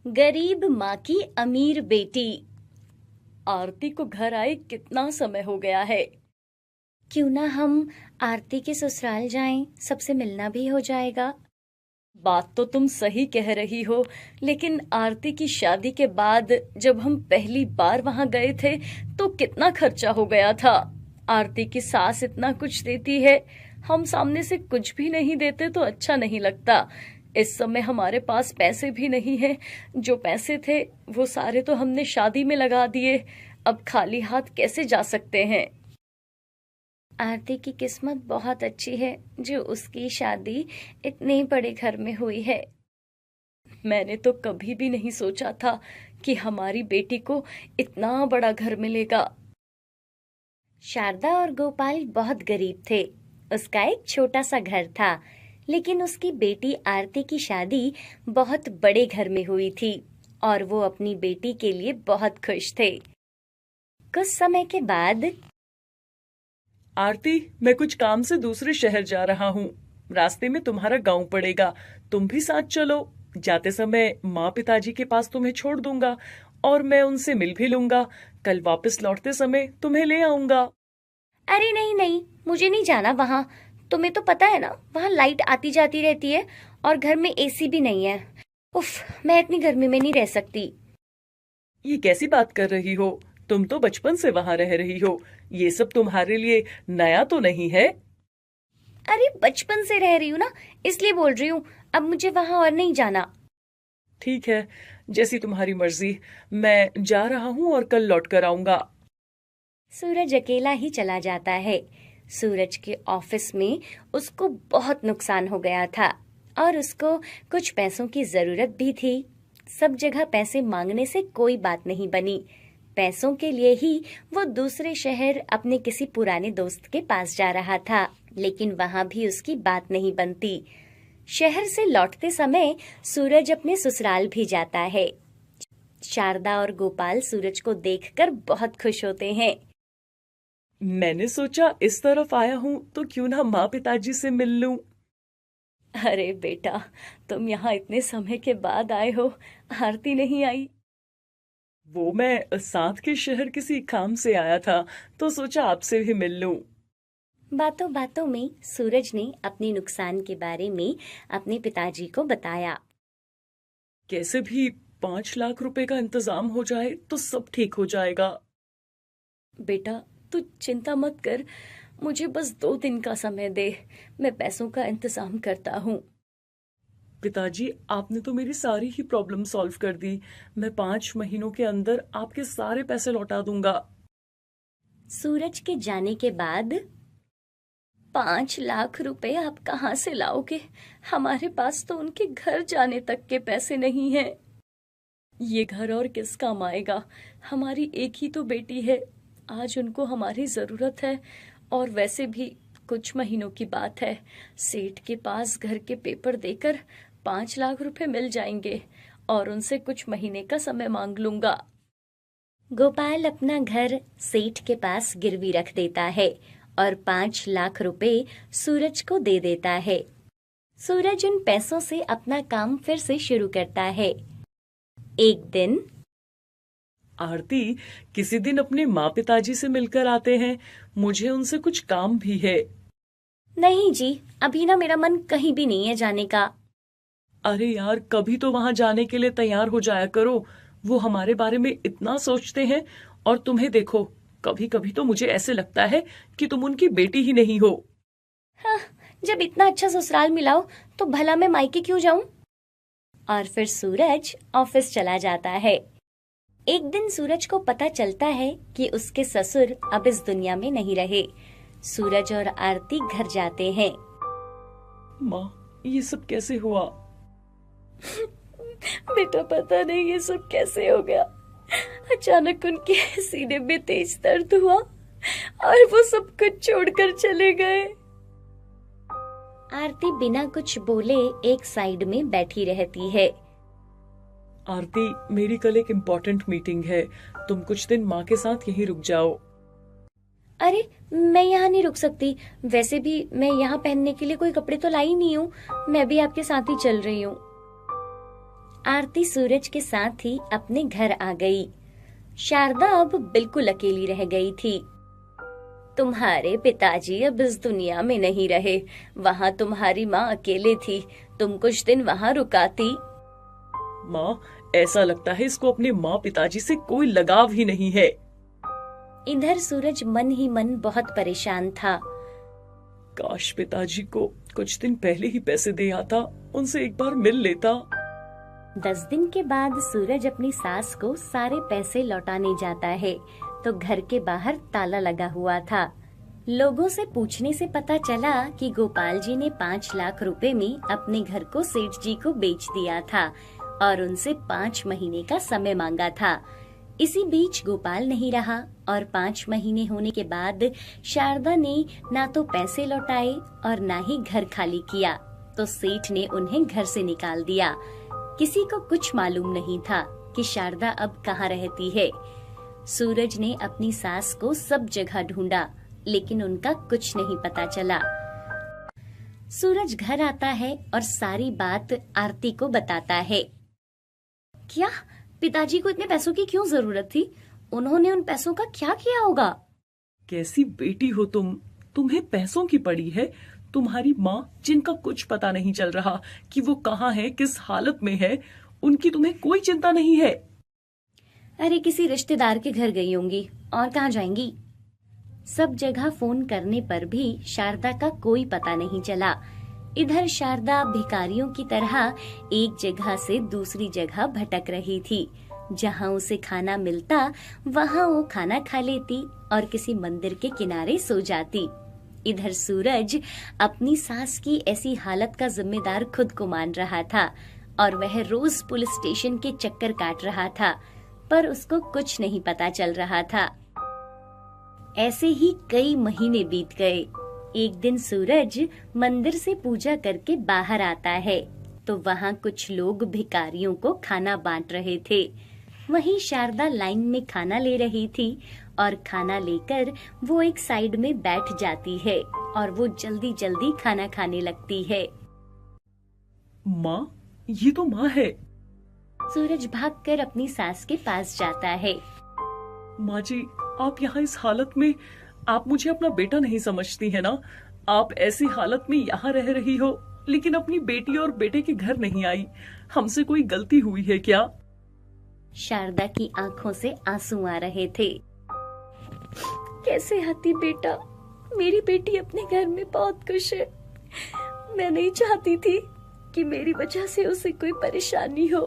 गरीब माँ की अमीर बेटी। आरती को घर आए कितना समय हो गया है। क्यों ना हम आरती के ससुराल जाएं, सबसे मिलना भी हो जाएगा। बात तो तुम सही कह रही हो, लेकिन आरती की शादी के बाद जब हम पहली बार वहां गए थे तो कितना खर्चा हो गया था। आरती की सास इतना कुछ देती है, हम सामने से कुछ भी नहीं देते तो अच्छा नहीं लगता। इस समय हमारे पास पैसे भी नहीं है। जो पैसे थे वो सारे तो हमने शादी में लगा दिए। अब खाली हाथ कैसे जा सकते हैं। आरती की किस्मत बहुत अच्छी है जो उसकी शादी इतने बड़े घर में हुई है। मैंने तो कभी भी नहीं सोचा था कि हमारी बेटी को इतना बड़ा घर मिलेगा। शारदा और गोपाल बहुत गरीब थे। उसका एक छोटा सा घर था, लेकिन उसकी बेटी आरती की शादी बहुत बड़े घर में हुई थी और वो अपनी बेटी के लिए बहुत खुश थे। कुछ समय के बाद आरती, मैं कुछ काम से दूसरे शहर जा रहा हूँ। रास्ते में तुम्हारा गांव पड़ेगा, तुम भी साथ चलो। जाते समय माँ पिताजी के पास तुम्हें छोड़ दूंगा और मैं उनसे मिल भी लूंगा। कल वापस लौटते समय तुम्हें ले आऊंगा। अरे नहीं नहीं, मुझे नहीं जाना वहाँ। तुम्हें तो पता है ना, वहाँ लाइट आती जाती रहती है और घर में एसी भी नहीं है। उफ, मैं इतनी गर्मी में नहीं रह सकती। ये कैसी बात कर रही हो? तुम तो बचपन से वहां रह रही हो। ये सब तुम्हारे लिए नया तो नहीं है। अरे बचपन से रह रही हूँ ना, इसलिए बोल रही हूँ। अब मुझे वहाँ और नहीं जाना। ठीक है, जैसी तुम्हारी मर्जी। मैं जा रहा हूँ और कल लौट कर आऊंगा। सूरज अकेला ही चला जाता है। सूरज के ऑफिस में उसको बहुत नुकसान हो गया था और उसको कुछ पैसों की जरूरत भी थी। सब जगह पैसे मांगने से कोई बात नहीं बनी। पैसों के लिए ही वो दूसरे शहर अपने किसी पुराने दोस्त के पास जा रहा था, लेकिन वहां भी उसकी बात नहीं बनती। शहर से लौटते समय सूरज अपने ससुराल भी जाता है। शारदा और गोपाल सूरज को देखकर बहुत खुश होते हैं। मैंने सोचा इस तरफ आया हूँ तो क्यों ना माँ पिताजी से मिल लूं। अरे बेटा, तुम यहाँ इतने समय के बाद आए हो, आरती नहीं आई? वो मैं साथ के शहर किसी काम से आया था तो सोचा आपसे भी मिल लूं। बातों बातों में सूरज ने अपने नुकसान के बारे में अपने पिताजी को बताया। कैसे भी 5 लाख रुपए का इंतजाम हो जाए तो सब ठीक हो जाएगा। बेटा, तू चिंता मत कर, मुझे बस 2 दिन का समय दे, मैं पैसों का इंतजाम करता हूँ। पिताजी, आपने तो मेरी सारी ही प्रॉब्लम सॉल्व कर दी। मैं 5 महीनों के अंदर आपके सारे पैसे लौटा दूंगा। सूरज के जाने के बाद 5 लाख रुपए आप कहाँ से लाओगे? हमारे पास तो उनके घर जाने तक के पैसे नहीं हैं। ये घर और किस काम आएगा? हमारी एक ही तो बेटी है, आज उनको हमारी जरूरत है। और वैसे भी कुछ महीनों की बात है, सेठ के पास घर के पेपर देकर 5 लाख रुपए मिल जाएंगे और उनसे कुछ महीने का समय मांग लूंगा। गोपाल अपना घर सेठ के पास गिरवी रख देता है और 5 लाख रुपए सूरज को दे देता है। सूरज उन पैसों से अपना काम फिर से शुरू करता है। एक दिन आरती, किसी दिन अपने माँ पिताजी से मिलकर आते हैं। मुझे उनसे कुछ काम भी है। नहीं जी, अभी ना मेरा मन कहीं भी नहीं है जाने का। अरे यार, कभी तो वहां जाने के लिए तैयार हो जाया करो। वो हमारे बारे में इतना सोचते हैं और तुम्हें देखो, कभी कभी तो मुझे ऐसे लगता है कि तुम उनकी बेटी ही नहीं हो। हाँ, जब इतना अच्छा ससुराल मिला हो तो भला मैं मायके क्यों जाऊं। और फिर सूरज ऑफिस चला जाता है। एक दिन सूरज को पता चलता है कि उसके ससुर अब इस दुनिया में नहीं रहे। सूरज और आरती घर जाते हैं। माँ, ये सब कैसे हुआ? बेटा, पता नहीं ये सब कैसे हो गया। अचानक उनके सीने में तेज दर्द हुआ और वो सब कुछ छोड़कर चले गए। आरती बिना कुछ बोले एक साइड में बैठी रहती है। आरती, मेरी कल एक इम्पोर्टेंट मीटिंग है। तुम कुछ दिन माँ के साथ यहीं रुक जाओ। अरे, मैं यहाँ नहीं रुक सकती। वैसे भी मैं यहाँ पहनने के लिए कोई कपड़े तो लाई नहीं हूँ। मैं भी आपके साथ ही चल रही हूँ। आरती सूरज के साथ ही अपने घर आ गई। शारदा अब बिल्कुल अकेली रह गई थी। तुम्हारे पिताजी अब इस दुनिया में नहीं रहे। वहाँ तुम्हारी माँ अकेले थी। तुम कुछ दिन वहाँ रुकाती। माँ, ऐसा लगता है इसको अपने माँ पिताजी से कोई लगाव ही नहीं है। इधर सूरज मन ही मन बहुत परेशान था। काश पिताजी को कुछ दिन पहले ही पैसे दे आता, उनसे एक बार मिल लेता। 10 दिन के बाद सूरज अपनी सास को सारे पैसे लौटाने जाता है तो घर के बाहर ताला लगा हुआ था। लोगों से पूछने से पता चला कि गोपाल जी ने 5 लाख रुपए में अपने घर को सेठ जी को बेच दिया था और उनसे 5 महीने का समय मांगा था। इसी बीच गोपाल नहीं रहा और 5 महीने होने के बाद शारदा ने ना तो पैसे लौटाए और ना ही घर खाली किया तो सेठ ने उन्हें घर से निकाल दिया। किसी को कुछ मालूम नहीं था कि शारदा अब कहाँ रहती है। सूरज ने अपनी सास को सब जगह ढूंढा लेकिन उनका कुछ नहीं पता चला। सूरज घर आता है और सारी बात आरती को बताता है। क्या पिताजी को इतने पैसों की क्यों जरूरत थी? उन्होंने उन पैसों का क्या किया होगा? कैसी बेटी हो तुम, तुम्हें पैसों की पड़ी है। तुम्हारी माँ जिनका कुछ पता नहीं चल रहा कि वो कहाँ है, किस हालत में है, उनकी तुम्हें कोई चिंता नहीं है। अरे किसी रिश्तेदार के घर गई होंगी, और कहाँ जाएंगी। सब जगह फोन करने पर भी शारदा का कोई पता नहीं चला। इधर शारदा भिखारियों की तरह एक जगह से दूसरी जगह भटक रही थी। जहाँ उसे खाना मिलता वहाँ वो खाना खा लेती और किसी मंदिर के किनारे सो जाती। इधर सूरज अपनी सास की ऐसी हालत का जिम्मेदार खुद को मान रहा था और वह रोज पुलिस स्टेशन के चक्कर काट रहा था, पर उसको कुछ नहीं पता चल रहा था। ऐसे ही कई महीने बीत गए। एक दिन सूरज मंदिर से पूजा करके बाहर आता है तो वहाँ कुछ लोग भिखारियों को खाना बांट रहे थे। वहीं शारदा लाइन में खाना ले रही थी और खाना लेकर वो एक साइड में बैठ जाती है और वो जल्दी जल्दी खाना खाने लगती है। माँ, ये तो माँ है। सूरज भागकर अपनी सास के पास जाता है। माँ जी, आप यहाँ इस हालत में, आप मुझे अपना बेटा नहीं समझती है ना? आप ऐसी हालत में यहाँ रह रही हो लेकिन अपनी बेटी और बेटे के घर नहीं आई। हमसे कोई गलती हुई है क्या? शारदा की आंखों से आंसू आ रहे थे। कैसे आती बेटा, मेरी बेटी अपने घर में बहुत खुश है। मैं नहीं चाहती थी कि मेरी वजह से उसे कोई परेशानी हो।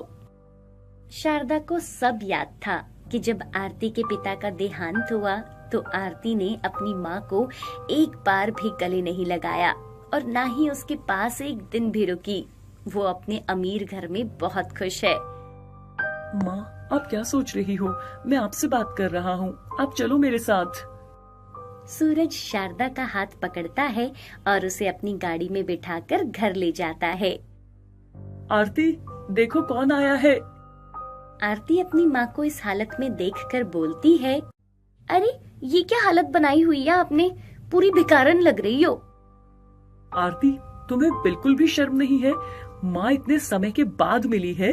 शारदा को सब याद था कि जब आरती के पिता का देहांत हुआ तो आरती ने अपनी माँ को एक बार भी गले नहीं लगाया और ना ही उसके पास एक दिन भी रुकी। वो अपने अमीर घर में बहुत खुश है। माँ, आप क्या सोच रही हो? मैं आपसे बात कर रहा हूँ, आप चलो मेरे साथ। सूरज शारदा का हाथ पकड़ता है और उसे अपनी गाड़ी में बिठाकर घर ले जाता है। आरती, देखो कौन आया है। आरती अपनी माँ को इस हालत में देखकर बोलती है, अरे ये क्या हालत बनाई हुई है आपने, पूरी भिखारन लग रही हो। आरती, तुम्हें बिल्कुल भी शर्म नहीं है? माँ इतने समय के बाद मिली है,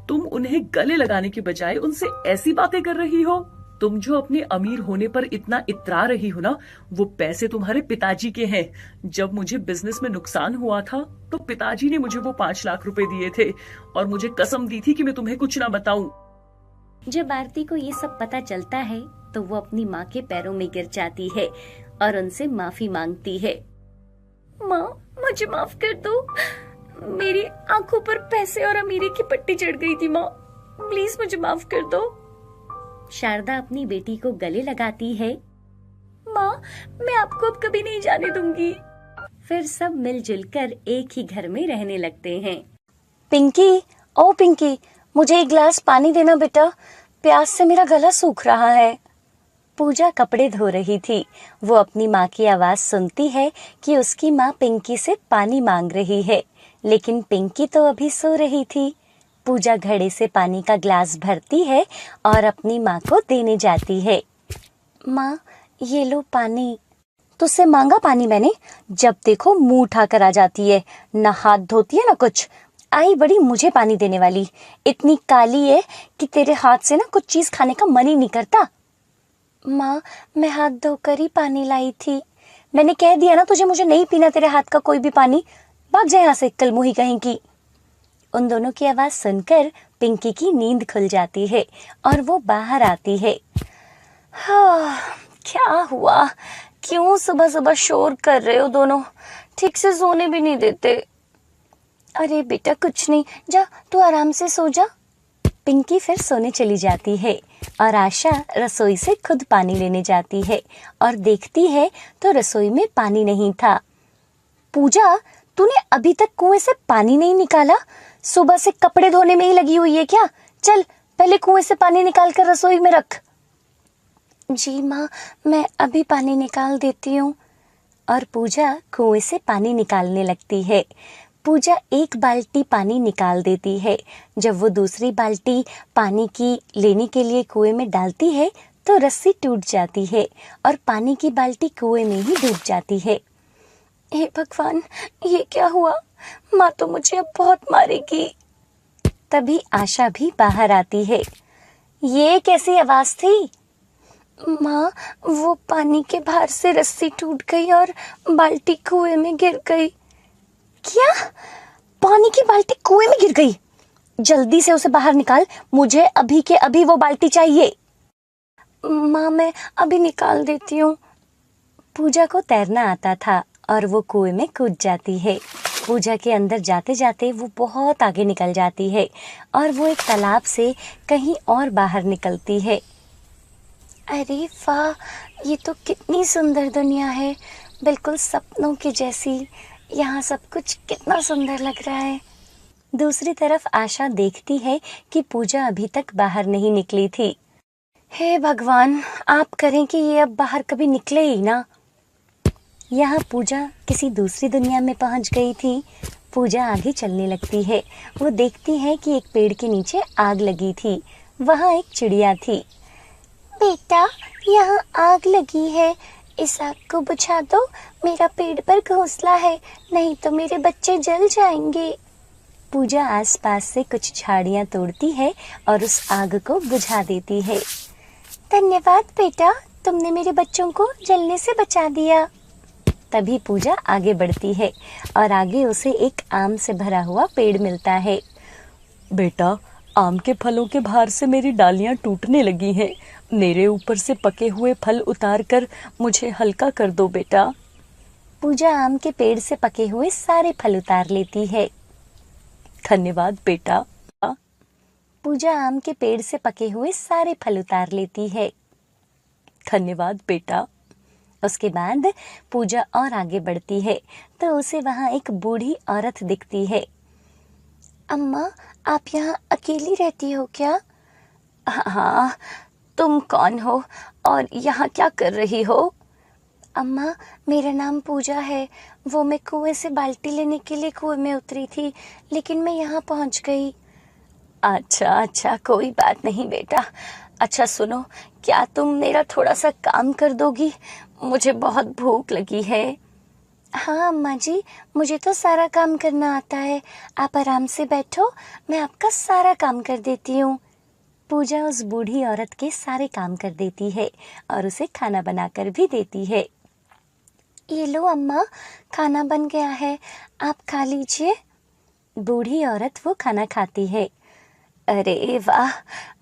तुम उन्हें गले लगाने के बजाय उनसे ऐसी बातें कर रही हो। तुम जो अपने अमीर होने पर इतना इतरा रही हो ना, वो पैसे तुम्हारे पिताजी के हैं। जब मुझे बिजनेस में नुकसान हुआ था तो पिताजी ने मुझे वो 5 लाख रुपए दिए थे और मुझे कसम दी थी कि मैं तुम्हें कुछ ना बताऊं। जब आरती को ये सब पता चलता है तो वो अपनी माँ के पैरों में गिर जाती है और उनसे माफी मांगती है। माँ, मुझे माफ कर दो। मेरी आंखों पर पैसे और अमीरी की पट्टी चढ़ गई थी। माँ, प्लीज मुझे माफ कर दो। शारदा अपनी बेटी को गले लगाती है। माँ, मैं आपको अब कभी नहीं जाने दूंगी। फिर सब मिलजुल कर एक ही घर में रहने लगते हैं। पिंकी, ओ पिंकी, मुझे एक गिलास पानी देना बेटा, प्यास से मेरा गला सूख रहा है। पूजा कपड़े धो रही थी। वो अपनी माँ की आवाज सुनती है कि उसकी माँ पिंकी से पानी मांग रही है, लेकिन पिंकी तो अभी सो रही थी। पूजा घड़े से पानी का गिलास भरती है और अपनी माँ को देने जाती है। माँ, ये लो पानी। तुझसे मांगा पानी मैंने? जब देखो मुंह उठाकर आ जाती है, ना हाथ धोती है ना कुछ। आई बड़ी मुझे पानी देने वाली, इतनी काली है कि तेरे हाथ से ना कुछ चीज खाने का मन ही नहीं करता। माँ, मैं हाथ धोकर ही पानी लाई थी। मैंने कह दिया ना तुझे, मुझे नहीं पीना तेरे हाथ का कोई भी पानी। भाग जा यहाँ से, कलमुही कहीं की। उन दोनों की आवाज सुनकर पिंकी की नींद खुल जाती है और वो बाहर आती है। हाँ, क्या हुआ? क्यों सुबह सुबह शोर कर रहे हो दोनों? ठीक से सोने भी नहीं देते। अरे बेटा कुछ नहीं, जा तू आराम से सो जा। पिंकी फिर सोने चली जाती है और आशा रसोई से खुद पानी लेने जाती है और देखती है तो रसोई में पानी नहीं था। पूजा, तूने अभी तक कुएं से पानी नहीं निकाला? सुबह से कपड़े धोने में ही लगी हुई है क्या? चल पहले कुएं से पानी निकाल कर रसोई में रख। जी माँ, मैं अभी पानी निकाल देती हूँ। और पूजा कुएं से पानी निकालने लगती है। पूजा एक बाल्टी पानी निकाल देती है। जब वो दूसरी बाल्टी पानी की लेने के लिए कुएं में डालती है तो रस्सी टूट जाती है और पानी की बाल्टी कुएं में ही डूब जाती है। हे भगवान, ये क्या हुआ? माँ तो मुझे अब बहुत मारेगी। तभी आशा भी बाहर आती है। ये कैसी आवाज थी? माँ, वो पानी के भार से रस्सी टूट गई और बाल्टी कुएं में गिर गई। क्या? पानी की बाल्टी कुएं में गिर गई? जल्दी से उसे बाहर निकाल, मुझे अभी के अभी वो बाल्टी चाहिए। माँ, मैं अभी निकाल देती हूँ। पूजा को तैरना आता था और वो कुएं में कूद जाती है। पूजा के अंदर जाते जाते वो बहुत आगे निकल जाती है और वो एक तालाब से कहीं और बाहर निकलती है। अरे वाह, ये तो कितनी सुंदर दुनिया है, बिल्कुल सपनों की जैसी। यहाँ सब कुछ कितना सुंदर लग रहा है। दूसरी तरफ आशा देखती है कि पूजा अभी तक बाहर नहीं निकली थी। हे भगवान, आप करें कि ये अब बाहर कभी निकले ही ना। यहाँ पूजा किसी दूसरी दुनिया में पहुँच गई थी। पूजा आगे चलने लगती है। वो देखती है कि एक पेड़ के नीचे आग लगी थी। वहाँ एक चिड़िया थी। बेटा, यहाँ आग लगी है, इस आग को बुझा दो। मेरा पेड़ पर घोंसला है, नहीं तो मेरे बच्चे जल जाएंगे। पूजा आसपास से कुछ झाड़ियाँ तोड़ती है और उस आग को बुझा देती है। धन्यवाद बेटा, तुमने मेरे बच्चों को जलने से बचा दिया। तभी पूजा आगे बढ़ती है और आगे उसे एक आम से भरा हुआ पेड़ मिलता है। बेटा, आम के फलों के भार से मेरी डालियां टूटने लगी हैं। मेरे ऊपर से पके हुए फल उतार कर मुझे हल्का कर दो बेटा। पूजा आम के पेड़ से पके हुए सारे फल उतार लेती है। धन्यवाद बेटा। पूजा आम के पेड़ से पके हुए सारे फल उतार लेती है। धन्यवाद बेटा। उसके बाद पूजा और आगे बढ़ती है तो उसे वहाँ एक बूढ़ी औरत दिखती है। अम्मा, आप यहाँ अकेली रहती हो क्या? हाँ, तुम कौन हो और यहाँ क्या कर रही हो? अम्मा, मेरा नाम पूजा है। वो मैं कुएं से बाल्टी लेने के लिए कुएं में उतरी थी, लेकिन मैं यहाँ पहुँच गई। अच्छा, कोई बात नहीं बेटा। अच्छा सुनो, क्या तुम मेरा थोड़ा सा काम कर दोगी? मुझे बहुत भूख लगी है। हाँ अम्मा जी, मुझे तो सारा काम करना आता है। आप आराम से बैठो, मैं आपका सारा काम कर देती हूँ। पूजा उस बूढ़ी औरत के सारे काम कर देती है और उसे खाना बनाकर भी देती है। ये लो अम्मा, खाना बन गया है, आप खा लीजिए। बूढ़ी औरत वो खाना खाती है। अरे वाह,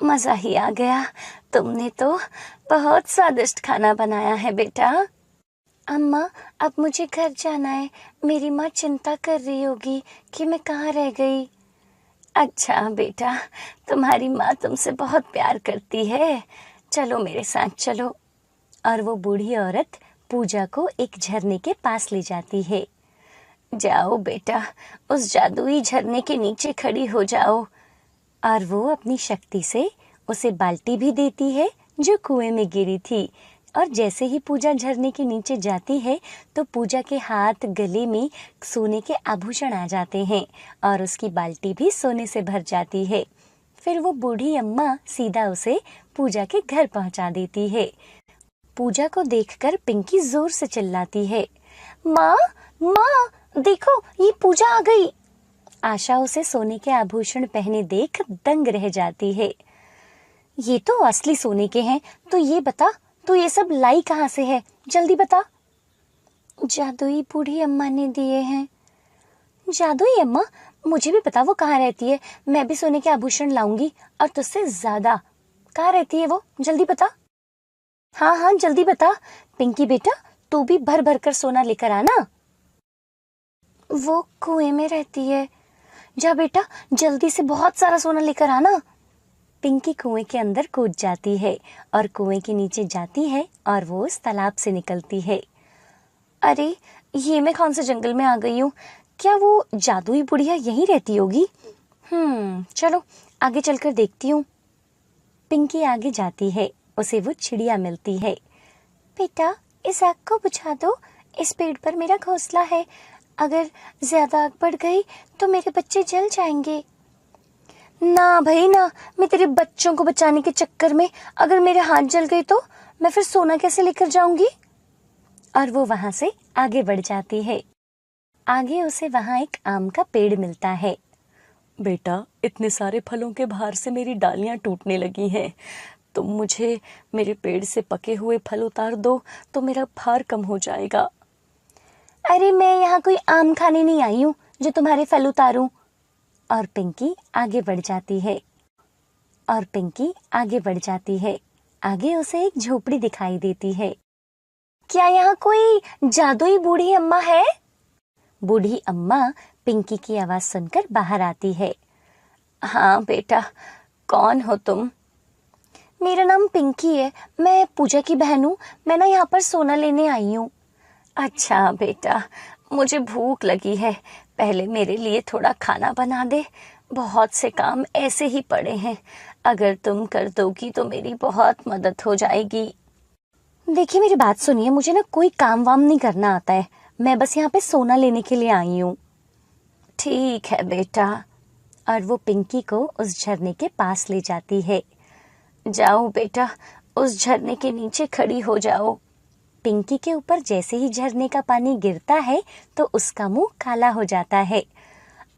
मज़ा ही आ गया। तुमने तो बहुत स्वादिष्ट खाना बनाया है बेटा। अम्मा, अब मुझे घर जाना है। मेरी माँ चिंता कर रही होगी कि मैं कहाँ रह गई। अच्छा बेटा, तुम्हारी माँ तुमसे बहुत प्यार करती है। चलो मेरे साथ चलो। और वो बूढ़ी औरत पूजा को एक झरने के पास ले जाती है। जाओ बेटा, उस जादुई झरने के नीचे खड़ी हो जाओ। और वो अपनी शक्ति से उसे बाल्टी भी देती है जो कुएं में गिरी थी। और जैसे ही पूजा झरने के नीचे जाती है तो पूजा के हाथ गले में सोने के आभूषण आ जाते हैं और उसकी बाल्टी भी सोने से भर जाती है। फिर वो बूढ़ी अम्मा सीधा उसे पूजा के घर पहुंचा देती है। पूजा को देखकर पिंकी जोर से चिल्लाती है, माँ माँ, देखो ये पूजा आ गई। आशा उसे सोने के आभूषण पहने देख दंग रह जाती है। ये तो असली सोने के हैं, तो ये बता, तू ये सब लाई कहाँ से है? जल्दी बता। जादुई बूढ़ी अम्मा ने दिए हैं। जादुई अम्मा? मुझे भी पता वो कहाँ रहती है। मैं भी सोने के आभूषण लाऊंगी, और तुझसे ज्यादा। कहाँ रहती है वो? जल्दी बता। हाँ हाँ जल्दी बता। पिंकी बेटा, तू भी भर भर कर सोना लेकर आना। वो कुएं में रहती है। जा बेटा, जल्दी से बहुत सारा सोना लेकर आना। पिंकी कुएं के अंदर कूद जाती है और कुएं के नीचे जाती है और वो उस तालाब से निकलती है। अरे, ये मैं कौन से जंगल में आ गई हूँ? क्या वो जादुई बुढ़िया यहीं रहती होगी? चलो आगे चलकर देखती हूँ। पिंकी आगे जाती है, उसे वो चिड़िया मिलती है। बेटा, इस आग को बुझा दो, इस पेड़ पर मेरा घोंसला है। अगर ज्यादा आग बढ़ गई तो मेरे बच्चे जल जाएंगे। ना भाई ना, मैं तेरे बच्चों को बचाने के चक्कर में अगर मेरे हाथ जल गए तो मैं फिर सोना कैसे लेकर जाऊंगी? और वो वहां से आगे बढ़ जाती है। आगे उसे वहां एक आम का पेड़ मिलता है। बेटा, इतने सारे फलों के भार से मेरी डालियां टूटने लगी हैं। तुम मुझे मेरे पेड़ से पके हुए फल उतार दो तो मेरा भार कम हो जाएगा। अरे, मैं यहाँ कोई आम खाने नहीं आई हूँ जो तुम्हारे फल उतारूं। और पिंकी आगे बढ़ जाती है। आगे उसे एक झोपड़ी दिखाई देती है। क्या यहाँ कोई जादुई बूढ़ी अम्मा है? बूढ़ी अम्मा पिंकी की आवाज सुनकर बाहर आती है। हाँ बेटा, कौन हो तुम? मेरा नाम पिंकी है, मैं पूजा की बहन हूँ। मैं ना यहाँ पर सोना लेने आई हूँ। अच्छा बेटा, मुझे भूख लगी है, पहले मेरे लिए थोड़ा खाना बना दे। बहुत से काम ऐसे ही पड़े हैं, अगर तुम कर दोगी तो मेरी बहुत मदद हो जाएगी। देखिए, मेरी बात सुनिए, मुझे ना कोई काम वाम नहीं करना आता है। मैं बस यहाँ पे सोना लेने के लिए आई हूँ। ठीक है बेटा। और वो पिंकी को उस झरने के पास ले जाती है। जाओ बेटा, उस झरने के नीचे खड़ी हो जाओ। पिंकी के ऊपर जैसे ही झरने का पानी गिरता है तो उसका मुंह काला हो जाता है।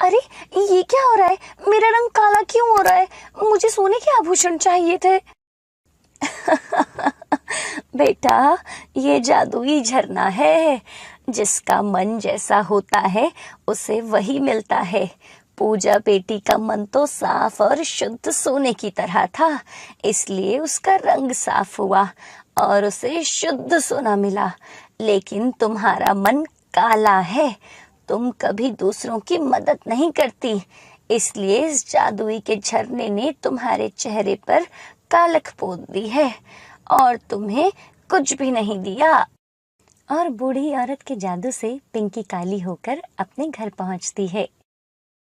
अरे, ये क्या हो रहा है? मेरा रंग काला क्यों हो रहा है? मुझे सोने के आभूषण चाहिए थे। बेटा, ये जादुई झरना है। जिसका मन जैसा होता है उसे वही मिलता है। पूजा बेटी का मन तो साफ और शुद्ध सोने की तरह था, इसलिए उसका रंग साफ हुआ और उसे शुद्ध सोना मिला। लेकिन तुम्हारा मन काला है, तुम कभी दूसरों की मदद नहीं करती, इसलिए इस जादुई के झरने ने तुम्हारे चेहरे पर कालख पोत दी है और तुम्हें कुछ भी नहीं दिया। और बूढ़ी औरत के जादू से पिंकी काली होकर अपने घर पहुंचती है।